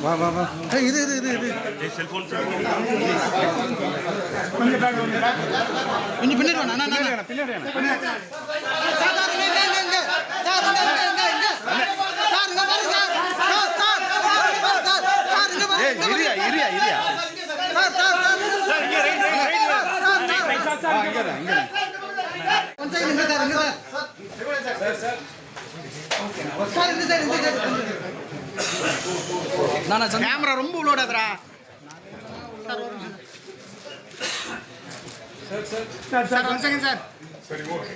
வா வா வா இது இது இது இது செல்போன் கொஞ்சம் பின்னாடி வாண்ணா பின்னாடி கேமரா ரொம்ப உள்ளோடாதரா sir sir sir 1 second sir சரி ஓகே